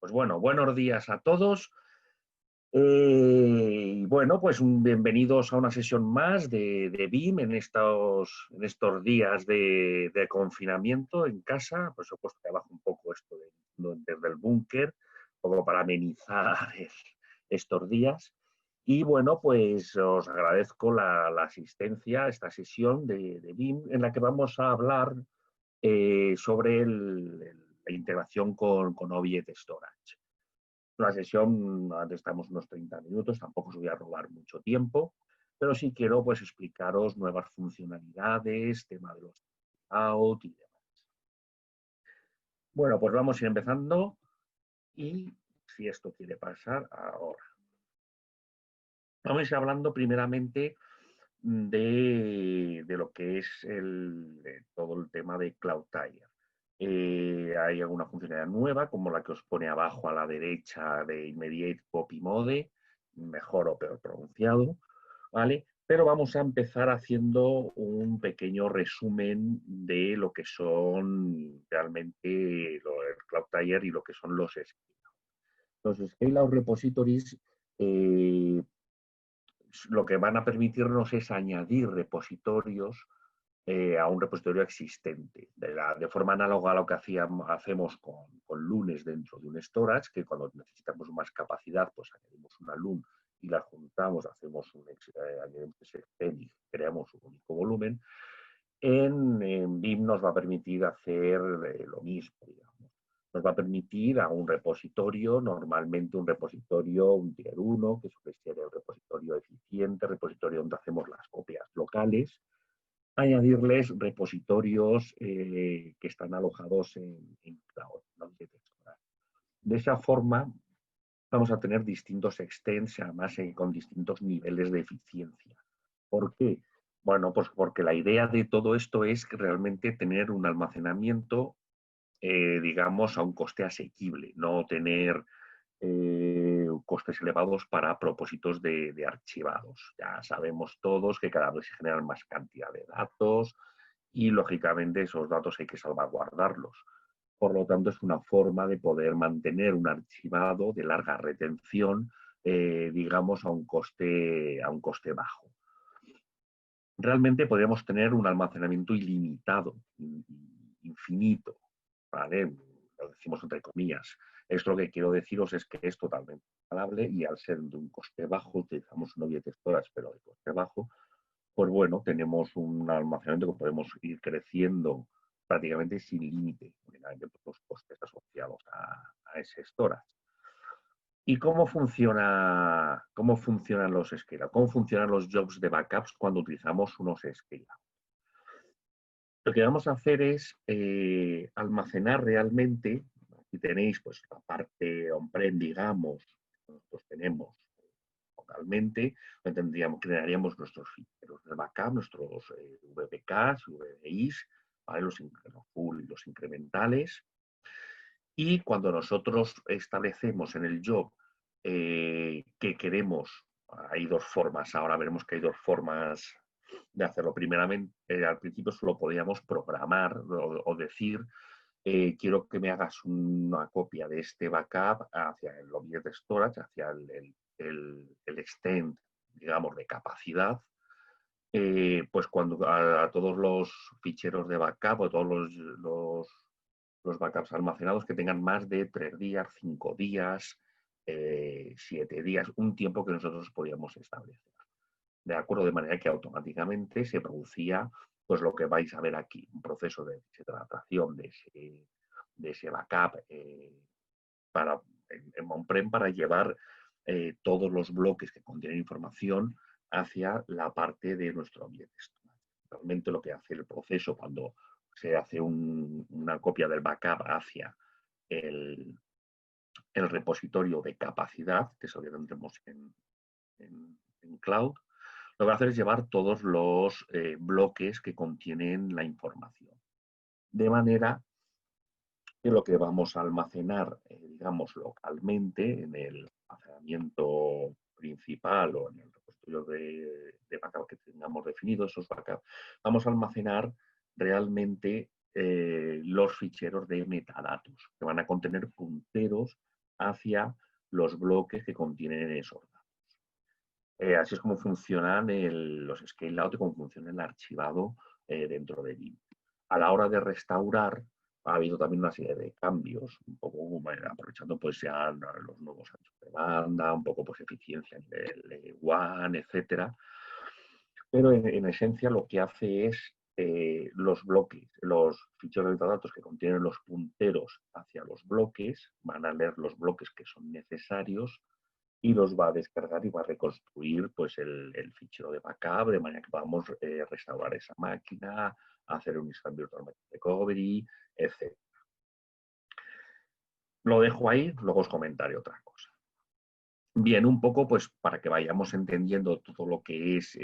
Pues bueno, buenos días a todos. Bueno, pues bienvenidos a una sesión más de BIM en estos días de confinamiento en casa. Por supuesto que bajo un poco esto desde el búnker, un poco para amenizar estos días. Y bueno, pues os agradezco la asistencia a esta sesión de BIM en la que vamos a hablar sobre la integración con Object Storage. Una sesión, antes estamos unos 30 minutos, tampoco os voy a robar mucho tiempo, pero sí quiero pues explicaros nuevas funcionalidades, tema de los out y demás. Bueno, pues vamos a ir empezando y si esto quiere pasar ahora. Vamos a ir hablando primeramente de lo que es todo el tema de CloudTire. Hay alguna funcionalidad nueva, como la que os pone abajo a la derecha de Immediate Copy Mode, mejor o peor pronunciado, ¿vale? Pero vamos a empezar haciendo un pequeño resumen de lo que son realmente el CloudTire y lo que son los Scale-out. Los Scale-out Repositories lo que van a permitirnos es añadir repositorios a un repositorio existente, de forma análoga a lo que hacemos con LUNES dentro de un storage, que cuando necesitamos más capacidad, pues añadimos una LUN y la juntamos, añadimos ese extend y creamos un único volumen. En BIM nos va a permitir hacer lo mismo, digamos. Nos va a permitir a un repositorio, normalmente un repositorio, un tier 1, que suele ser el repositorio eficiente, repositorio donde hacemos las copias locales, añadirles repositorios que están alojados en cloud, ¿no? De esa forma vamos a tener distintos extents, además con distintos niveles de eficiencia. ¿Por qué? Bueno, pues porque la idea de todo esto es que realmente tener un almacenamiento, digamos, a un coste asequible, no tener costes elevados para propósitos de archivados. Ya sabemos todos que cada vez se generan más cantidad de datos y, lógicamente, esos datos hay que salvaguardarlos. Por lo tanto, es una forma de poder mantener un archivado de larga retención, digamos, a un coste bajo. Realmente podríamos tener un almacenamiento ilimitado, infinito, ¿vale? Lo decimos entre comillas. Esto lo que quiero deciros es que es totalmente escalable y al ser de un coste bajo, utilizamos un Object Storage, pero de coste bajo, pues bueno, tenemos un almacenamiento que podemos ir creciendo prácticamente sin límite, únicamente por los costes asociados a ese storage. ¿Y cómo funcionan los scale-out? ¿Cómo funcionan los jobs de backups cuando utilizamos unos scale-out? Lo que vamos a hacer es almacenar realmente, aquí tenéis pues la parte on-prem, digamos, que nosotros tenemos localmente, crearíamos nuestros ficheros de backup, nuestros VPKs, VDIs, ¿vale? Los full y los incrementales. Y cuando nosotros establecemos en el job que queremos, hay dos formas, ahora veremos que hay dos formas de hacerlo. Primeramente, al principio solo podíamos programar o decir, quiero que me hagas una copia de este backup hacia el Object Storage, hacia el extend, digamos, de capacidad. Pues cuando a todos los ficheros de backup o todos los backups almacenados que tengan más de 3 días, 5 días, 7 días, un tiempo que nosotros podíamos establecer. ¿De acuerdo? De manera que automáticamente se producía pues lo que vais a ver aquí, un proceso de adaptación de ese backup en on-prem para llevar todos los bloques que contienen información hacia la parte de nuestro objeto. Realmente lo que hace el proceso cuando se hace una copia del backup hacia el repositorio de capacidad, que es lo que tendremos en cloud, lo que va a hacer es llevar todos los bloques que contienen la información. De manera que lo que vamos a almacenar, digamos, localmente en el almacenamiento principal o en el repositorio de backup que tengamos definido, esos backups, vamos a almacenar realmente los ficheros de metadatos, que van a contener punteros hacia los bloques que contienen esos datos. Así es como funcionan los scale-out y cómo funciona el archivado dentro de BIM. A la hora de restaurar, ha habido también una serie de cambios, un poco aprovechando pues ya los nuevos anchos de banda, un poco pues eficiencia a nivel WAN, etcétera. Pero en esencia lo que hace es los bloques, los ficheros de metadatos que contienen los punteros hacia los bloques, van a leer los bloques que son necesarios y los va a descargar y va a reconstruir pues, el fichero de backup de manera que podamos restaurar esa máquina, hacer un Instant Virtual Machine Recovery, etc. Lo dejo ahí, luego os comentaré otra cosa. Bien, un poco pues para que vayamos entendiendo todo lo que es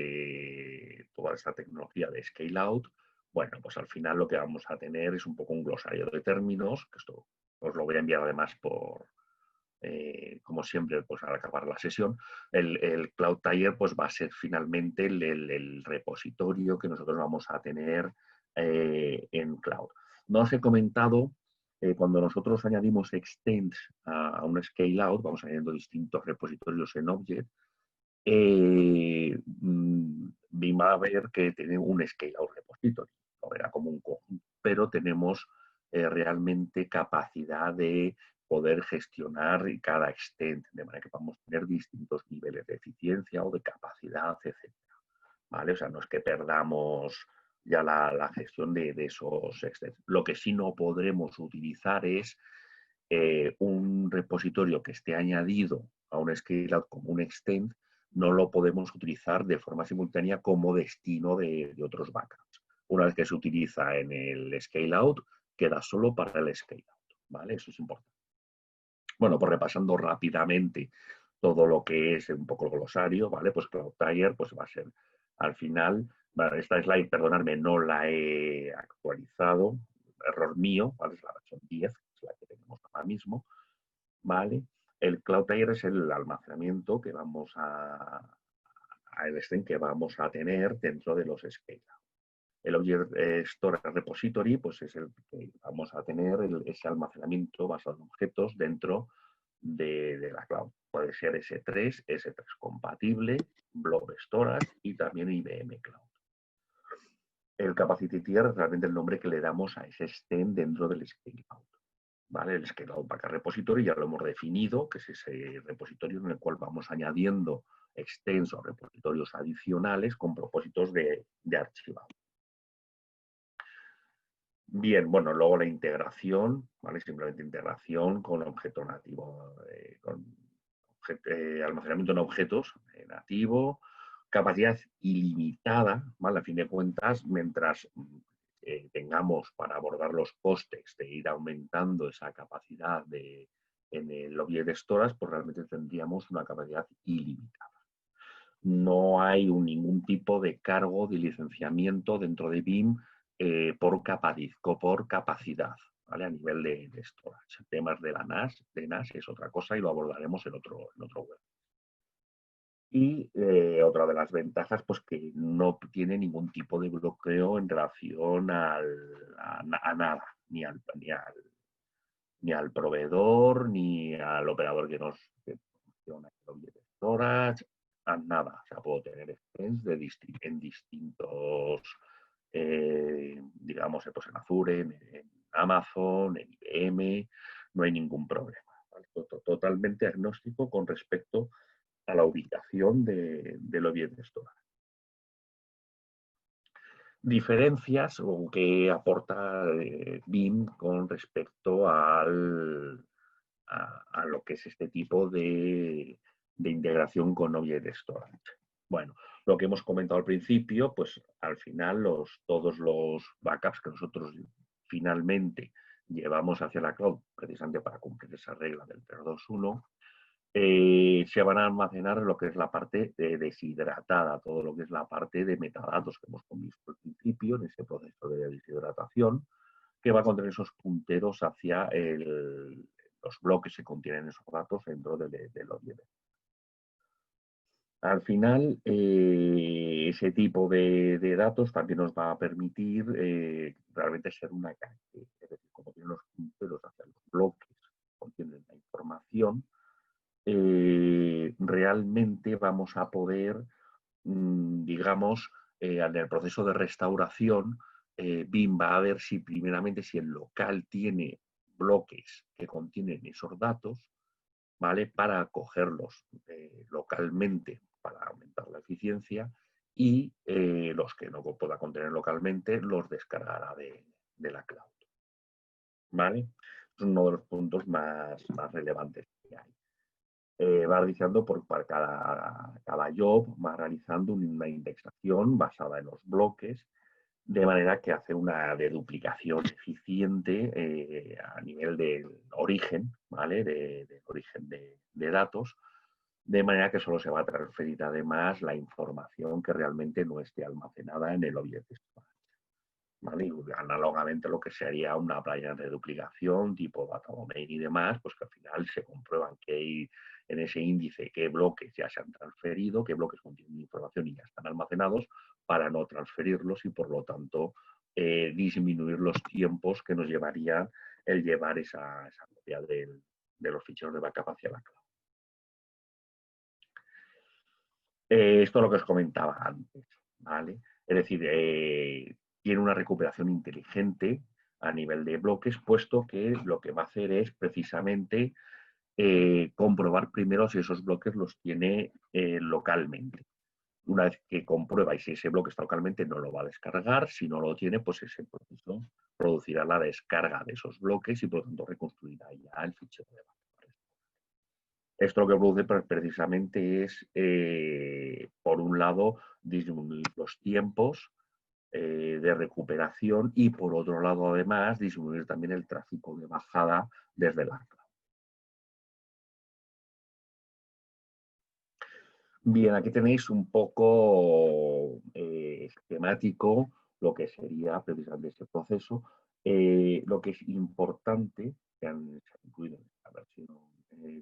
toda esta tecnología de scale out, bueno, pues al final lo que vamos a tener es un poco un glosario de términos, que esto os lo voy a enviar además como siempre, pues al acabar la sesión. El Cloud Tiger pues va a ser finalmente el repositorio que nosotros vamos a tener en cloud. No os he comentado cuando nosotros añadimos extends a un scale out, vamos añadiendo distintos repositorios en Object, va a ver que tiene un scale out repository, lo verá como un conjunto, pero tenemos realmente capacidad de poder gestionar cada extend, de manera que podamos tener distintos niveles de eficiencia o de capacidad, etc. ¿Vale? O sea, no es que perdamos ya la gestión de esos extends. Lo que sí no podremos utilizar es un repositorio que esté añadido a un scale out como un extend, no lo podemos utilizar de forma simultánea como destino de otros backups. Una vez que se utiliza en el scale out, queda solo para el scale out. ¿Vale? Eso es importante. Bueno, pues repasando rápidamente todo lo que es un poco el glosario, ¿vale? Pues Cloud Tiger pues va a ser al final, bueno, esta slide, perdonadme, no la he actualizado, error mío, ¿vale? Es la versión 10, que es la que tenemos ahora mismo, ¿vale? El Cloud Tiger es el almacenamiento que vamos el extend que vamos a tener dentro de los scale. El Object Storage Repository pues es el que vamos a tener ese almacenamiento basado en objetos dentro de la cloud. Puede ser S3, S3 compatible, Blob Storage y también IBM Cloud. El Capacity Tier es realmente el nombre que le damos a ese extend dentro del Scale Out. ¿Vale? El Scale Out Backup Repository ya lo hemos definido, que es ese repositorio en el cual vamos añadiendo extends o repositorios adicionales con propósitos de archivado. Bien, bueno, luego la integración, ¿vale? Simplemente integración con objeto nativo, con almacenamiento en objetos nativo, capacidad ilimitada, ¿vale? A fin de cuentas, mientras tengamos para abordar los costes de ir aumentando esa capacidad en el Object Storage, pues realmente tendríamos una capacidad ilimitada. No hay ningún tipo de cargo de licenciamiento dentro de BIM por capacidad, ¿vale? A nivel de storage. Temas de la NAS es otra cosa y lo abordaremos en otro web. Y otra de las ventajas, pues que no tiene ningún tipo de bloqueo en relación a nada, ni al proveedor, ni al operador que funciona el storage, a nada. O sea, puedo tener extends en distintos, digamos, pues en Azure, en Amazon, en IBM, no hay ningún problema. ¿Vale? Totalmente agnóstico con respecto a la ubicación del Object Storage. Diferencias o que aporta BIM con respecto a lo que es este tipo de integración con Object Storage. Bueno, lo que hemos comentado al principio, pues al final todos los backups que nosotros finalmente llevamos hacia la cloud, precisamente para cumplir esa regla del 321, se van a almacenar en lo que es la parte deshidratada, todo lo que es la parte de metadatos que hemos visto al principio, en ese proceso de deshidratación, que va a contener esos punteros hacia los bloques que contienen esos datos dentro de los niveles. Al final, ese tipo de datos también nos va a permitir realmente ser una calle. Es decir, como tienen los punteros hacia los bloques, contienen la información, realmente vamos a poder, digamos, en el proceso de restauración, BIM va a ver si primeramente si el local tiene bloques que contienen esos datos, ¿vale? Para cogerlos localmente para aumentar la eficiencia y los que no pueda contener localmente los descargará de la cloud, ¿vale? Es uno de los puntos más relevantes que hay. Va realizando para cada job, va realizando una indexación basada en los bloques, de manera que hace una deduplicación eficiente a nivel del origen, ¿vale? Del origen de datos, de manera que solo se va a transferir además la información que realmente no esté almacenada en el Object Storage, ¿vale? Y análogamente lo que sería una playa de duplicación tipo data domain y demás, pues que al final se comprueban que hay en ese índice qué bloques ya se han transferido, qué bloques contienen información y ya están almacenados, para no transferirlos y por lo tanto disminuir los tiempos que nos llevaría el llevar esa copia de los ficheros de backup hacia la cloud. Esto es lo que os comentaba antes, ¿vale? Es decir, tiene una recuperación inteligente a nivel de bloques, puesto que lo que va a hacer es precisamente comprobar primero si esos bloques los tiene localmente. Una vez que comprueba y si ese bloque está localmente, no lo va a descargar. Si no lo tiene, pues ese proceso producirá la descarga de esos bloques y por lo tanto reconstruirá ya el fichero de backup. Esto lo que produce precisamente es, por un lado, disminuir los tiempos de recuperación y, por otro lado, además, disminuir también el tráfico de bajada desde la cloud. Bien, aquí tenéis un poco esquemático lo que sería precisamente ese proceso. Lo que es importante, que se han incluido en la versión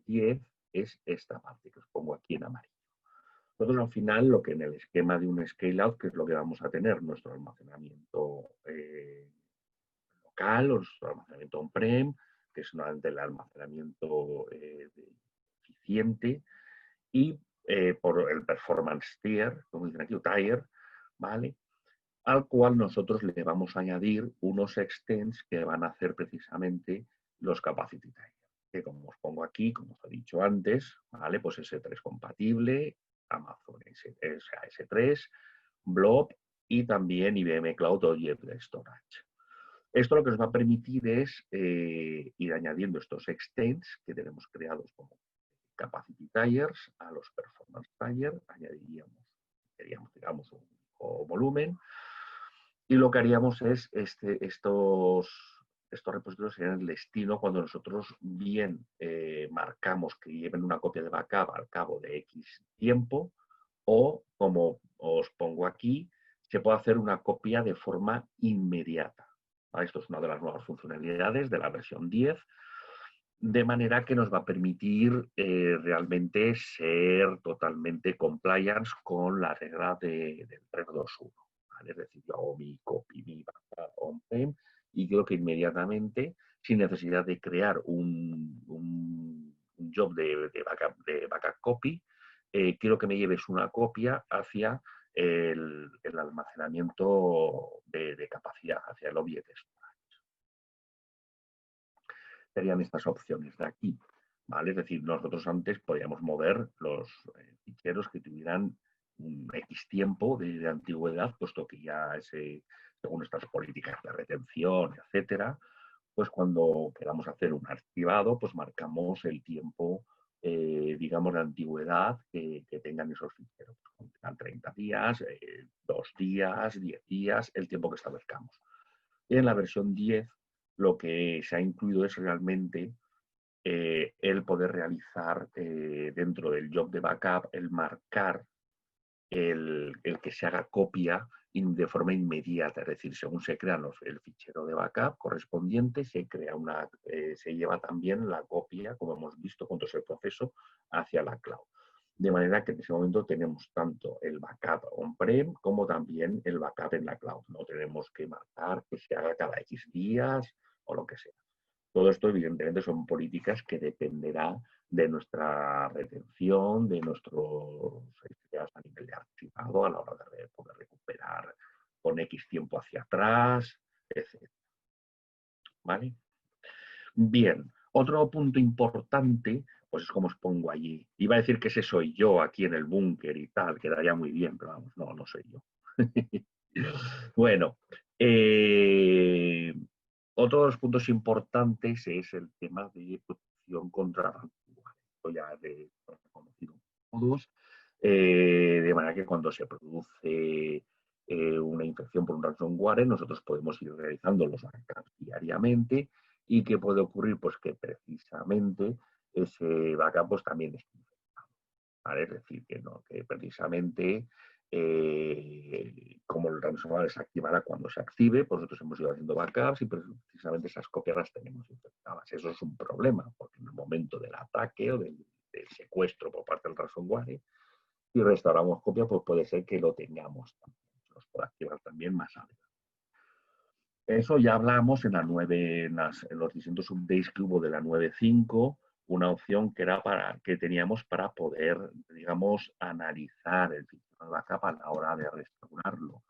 10, es esta parte que os pongo aquí en amarillo. Nosotros al final, lo que en el esquema de un scale-out, que es lo que vamos a tener, nuestro almacenamiento local, nuestro almacenamiento on-prem, que es solamente el almacenamiento eficiente, y por el performance tier, como dicen aquí, o tier, ¿vale? Al cual nosotros le vamos a añadir unos extends que van a hacer precisamente los capacity tier, que como os pongo aquí, como os he dicho antes, ¿vale? Pues S3 compatible, Amazon S3, Blob y también IBM Cloud Object Storage. Esto lo que nos va a permitir es ir añadiendo estos extends que tenemos creados como capacity tiers a los performance tiers, añadiríamos, digamos, un volumen, y lo que haríamos es estos repositorios serían el destino cuando nosotros bien marcamos que lleven una copia de backup al cabo de X tiempo, o como os pongo aquí, se puede hacer una copia de forma inmediata. Esto es una de las nuevas funcionalidades de la versión 10, de manera que nos va a permitir realmente ser totalmente compliance con la regla del 3-2-1. ¿Vale? Es decir, yo hago mi copy, mi backup on-prem, y creo que inmediatamente, sin necesidad de crear un job de backup copy, quiero que me lleves una copia hacia el almacenamiento de capacidad, hacia el object storage. Serían estas opciones de aquí, ¿vale? Es decir, nosotros antes podíamos mover los ficheros que tuvieran un X tiempo de antigüedad, puesto que ya según estas políticas de retención, etcétera, pues cuando queramos hacer un archivado, pues marcamos el tiempo, digamos, de antigüedad que tengan esos ficheros. Tengan 30 días, 2 días, 10 días, el tiempo que establezcamos. Y en la versión 10 lo que se ha incluido es realmente el poder realizar dentro del job de backup, el marcar el que se haga copia de forma inmediata, es decir, según se crea el fichero de backup correspondiente, se lleva también la copia, como hemos visto con todo ese proceso, hacia la cloud. De manera que en ese momento tenemos tanto el backup on-prem como también el backup en la cloud. No tenemos que marcar que se haga cada X días o lo que sea. Todo esto, evidentemente, son políticas que dependerá de nuestra retención, de nuestros sistemas a nivel de archivado a la hora de poder recuperar con X tiempo hacia atrás, etc. ¿Vale? Bien, otro punto importante, pues es como os pongo allí. Iba a decir que ese soy yo aquí en el búnker y tal, quedaría muy bien, pero vamos, no, no soy yo. Bueno, otro de los puntos importantes es el tema de protección contra ransomware. Esto ya de conocido todos, de manera que cuando se produce una infección por un ransomware, nosotros podemos ir realizando los backups diariamente. ¿Y qué puede ocurrir? Pues que precisamente ese backup pues, también es infectado. ¿Vale? Es decir, que, no, que precisamente como el ransomware se activará cuando se active, pues nosotros hemos ido haciendo backups y precisamente esas copias las tenemos infectadas. Eso es un problema, porque en el momento del ataque o del secuestro por parte del ransomware, si restauramos copia, pues puede ser que lo tengamos también. Nos puede activar también más adelante. Eso ya hablamos en la 9, en los distintos updates que hubo de la 9.5, una opción que era que teníamos para poder, digamos, analizar el sistema de backup a la hora de restaurarlo,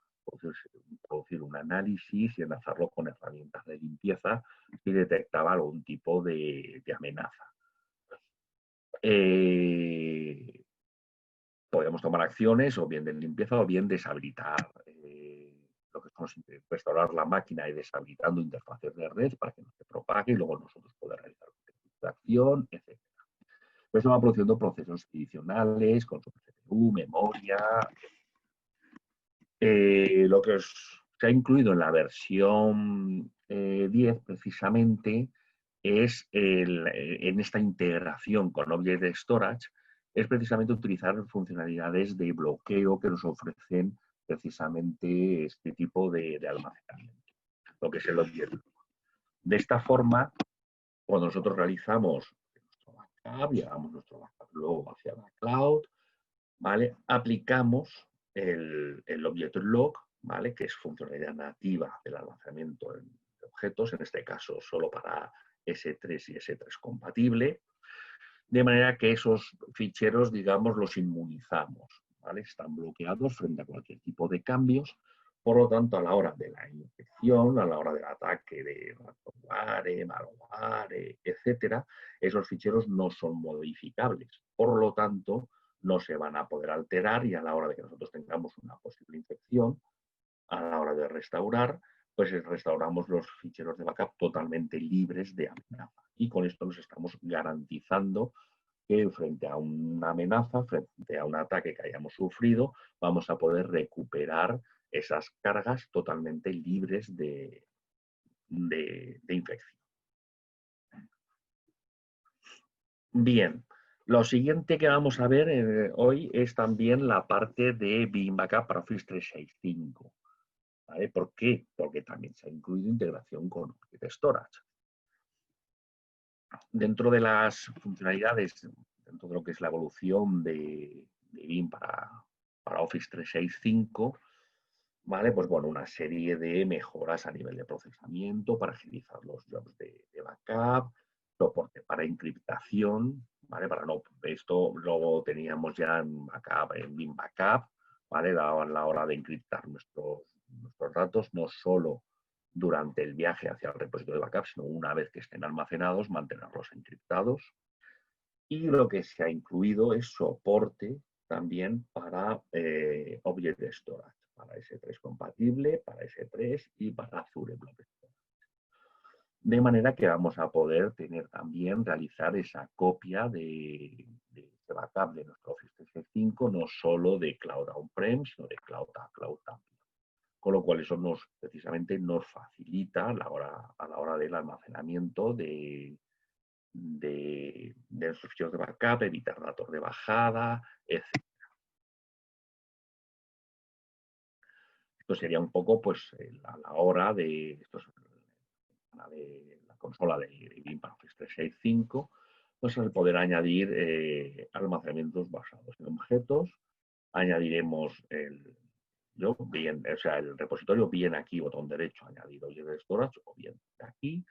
producir un análisis y enlazarlo con herramientas de limpieza si detectaba algún tipo de amenaza. Podemos tomar acciones o bien de limpieza o bien deshabilitar lo que es restaurar la máquina y deshabilitando interfaces de red para que no se propague y luego nosotros poder realizar la acción, etc. Eso va produciendo procesos adicionales con su CPU, memoria. Lo que se ha incluido en la versión 10 precisamente es en esta integración con Object Storage es precisamente utilizar funcionalidades de bloqueo que nos ofrecen precisamente este tipo de almacenamiento, lo que es el Object Log. De esta forma, cuando nosotros realizamos nuestro backup, llevamos nuestro backup luego hacia la cloud, ¿vale? Aplicamos el Object Log, ¿vale? Que es funcionalidad nativa del almacenamiento de objetos, en este caso solo para S3 y S3 compatible, de manera que esos ficheros, digamos, los inmunizamos, ¿vale? Están bloqueados frente a cualquier tipo de cambios. Por lo tanto, a la hora de la infección, a la hora del ataque de ransomware, malware, etcétera, esos ficheros no son modificables. Por lo tanto, no se van a poder alterar y a la hora de que nosotros tengamos una posible infección, a la hora de restaurar, pues restauramos los ficheros de backup totalmente libres de amenaza. Y con esto nos estamos garantizando que frente a una amenaza, frente a un ataque que hayamos sufrido, vamos a poder recuperar esas cargas totalmente libres de infección. Bien, lo siguiente que vamos a ver hoy es también la parte de Veeam Backup para Office 365. ¿Vale? ¿Por qué? Porque también se ha incluido integración con Object Storage. Dentro de las funcionalidades, dentro de lo que es la evolución de Veeam para Office 365, ¿vale? Pues bueno, una serie de mejoras a nivel de procesamiento para agilizar los jobs de backup, soporte para encriptación, ¿vale? Para no, esto lo teníamos ya en backup, en Veeam Backup, ¿vale? A la hora de encriptar nuestros datos, no solo durante el viaje hacia el repositorio de backup, sino una vez que estén almacenados, mantenerlos encriptados. Y lo que se ha incluido es soporte también para Object Storage, para S3 compatible, para S3 y para Azure Blob Storage. De manera que vamos a poder tener también, realizar esa copia de backup de nuestro Office 365, no solo de Cloud On-Prem, sino de Cloud a Cloud también. Con lo cual eso precisamente nos facilita a la hora del almacenamiento de los ficheros de backup, evitar datos de bajada, etc. Esto sería un poco pues a la hora de la consola de Veeam para Office 365, pues el poder añadir almacenamientos basados en objetos. Añadiremos el repositorio bien aquí, botón derecho, añadido Object Storage, o bien aquí.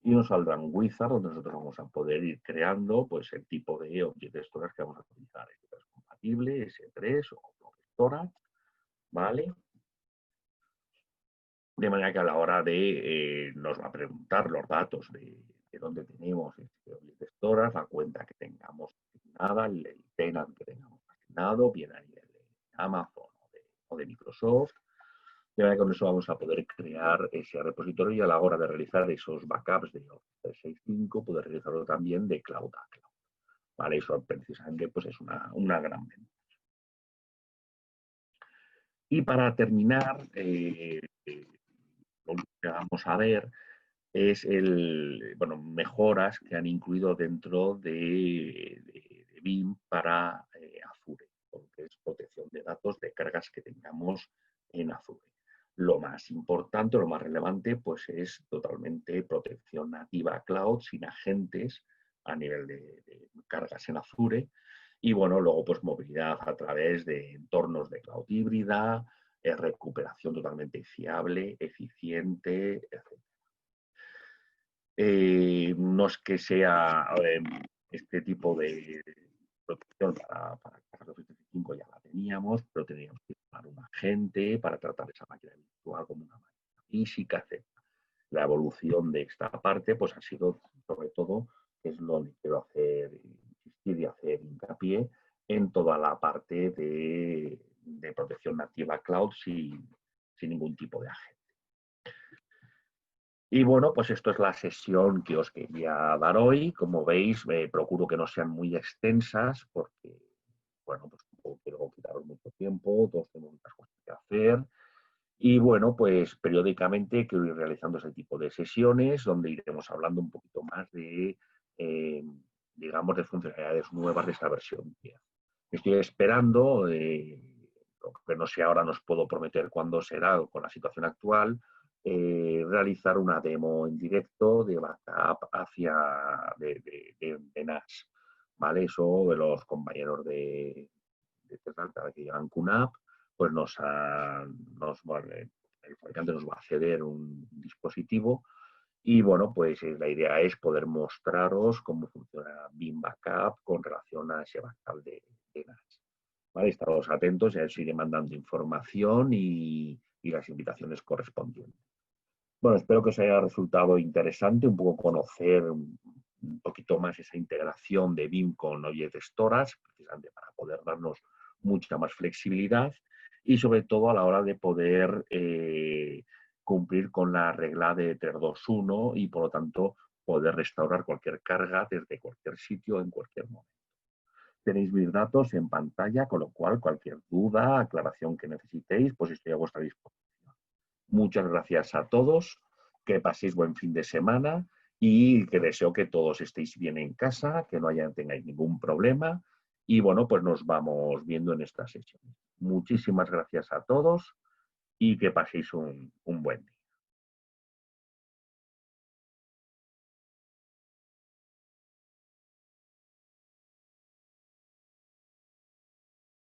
y nos saldrá un wizard donde nosotros vamos a poder ir creando pues, el tipo de Object Storage que vamos a utilizar. S3 compatible, S3 o Blob Storage, ¿vale? De manera que a la hora de nos va a preguntar los datos de dónde tenemos este Object Storage, la cuenta que tengamos asignada, el tenant que tengamos asignado, bien a nivel de Amazon o de Microsoft. De manera que con eso vamos a poder crear ese repositorio y a la hora de realizar esos backups de Office 365, poder realizarlo también de cloud a cloud. ¿Vale? Eso precisamente pues, es una gran ventaja. Y para terminar, lo que vamos a ver es mejoras que han incluido dentro de BIM para Azure, que es protección de datos de cargas que tengamos en Azure. Lo más importante, lo más relevante, pues es totalmente protección nativa cloud, sin agentes a nivel de cargas en Azure. Y bueno, luego pues movilidad a través de entornos de cloud híbrida, recuperación totalmente fiable, eficiente, etc. No es que sea este tipo de protección para Office 365 ya la teníamos, pero teníamos que tomar un agente para tratar esa máquina virtual como una máquina física, etc. La evolución de esta parte pues ha sido sobre todo, que es donde quiero hacer insistir y hacer hincapié, en toda la parte de protección nativa cloud sin ningún tipo de agente. Y bueno, pues esto es la sesión que os quería dar hoy. Como veis, procuro que no sean muy extensas porque, bueno, pues no quiero quitaros mucho tiempo, todos tenemos muchas cosas que hacer. Y bueno, pues periódicamente quiero ir realizando ese tipo de sesiones donde iremos hablando un poquito más de, digamos, de funcionalidades nuevas de esta versión 10. Estoy esperando, lo que no sé ahora, no os puedo prometer cuándo será con la situación actual, realizar una demo en directo de backup de NAS. ¿Vale? Eso de los compañeros de Tesla que llevan QNAP, pues el fabricante nos va a ceder un dispositivo y bueno, pues la idea es poder mostraros cómo funciona BIM Backup con relación a ese backup de NAS. ¿Vale? Estaros atentos, ya os iré mandando información y las invitaciones correspondientes. Bueno, espero que os haya resultado interesante un poco conocer un poquito más esa integración de BIM con Object Storage, precisamente para poder darnos mucha más flexibilidad y sobre todo a la hora de poder cumplir con la regla de 3-2-1 y por lo tanto poder restaurar cualquier carga desde cualquier sitio en cualquier momento. Tenéis mis datos en pantalla, con lo cual cualquier duda, aclaración que necesitéis, pues estoy a vuestra disposición. Muchas gracias a todos, que paséis buen fin de semana y que deseo que todos estéis bien en casa, que no tengáis ningún problema y bueno, pues nos vamos viendo en esta sesión. Muchísimas gracias a todos y que paséis un buen día.